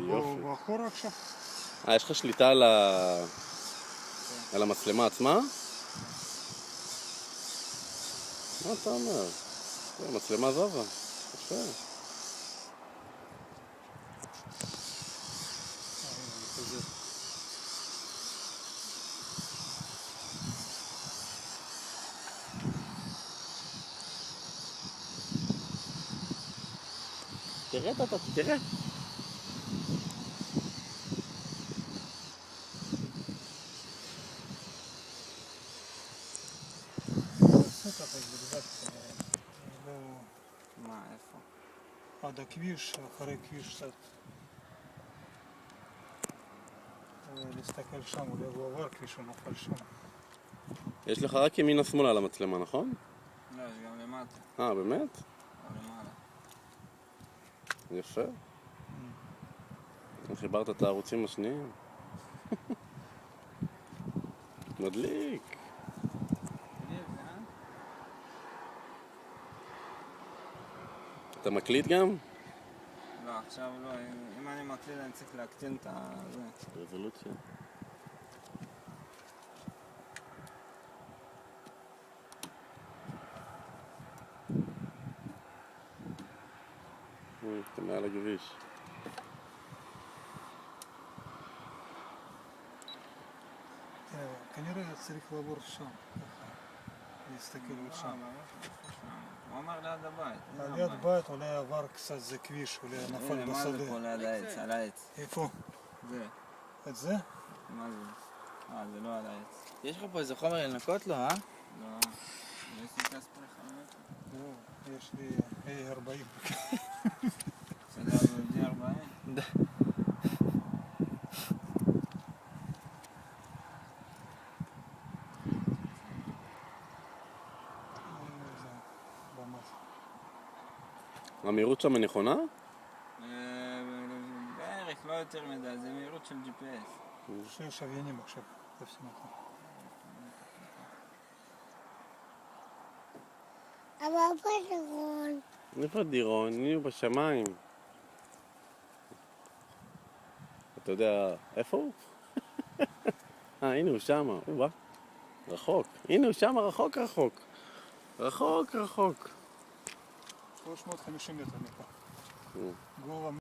יופי. הוא אחורה עכשיו. יש לך שליטה על המצלמה עצמה? מה אתה אומר? המצלמה זזה. יפה. תראה אתה, תראה. מה, איפה? עד הכביש, אחרי כביש קצת. להסתכל שם, אולי הוא עבר כביש, הוא נופל שם. יש לך רק ימינה שמאלה על המצלמה, נכון? לא, יש גם למטה. באמת? או למעלה. יפה. חיברת את הערוצים השניים. מדליק. אתה מקליט גם? לא, עכשיו לא. אם אני מקליט אני צריך להקטין את זה. רזולוציה. אתה מעל הכביש. כנראה צריך לעבור שם. להסתכל שם. הוא אמר ליד הבית. ליד הבית אולי עבר קצת, זה כביש, אולי נפל בשדה. מה זה פה ליד העץ? על העץ. איפה? זה. את זה? מה זה? זה לא על העץ. יש לך פה איזה חומר לנקות לו, לא. יש לי כספרי חמש? לא, יש לי A40. בסדר, זה D40? דה. המהירות שם נכונה? בערך, לא יותר מדי, זה מהירות של GPS. שיש אביינים עכשיו, תפסים אותם. אבל איפה דירון? איפה דירון? נהיו בשמיים. אתה יודע איפה הוא? הנה הוא שמה, הוא בא. רחוק. הנה הוא שמה, רחוק. רחוק. 350 מטר מפה. גובה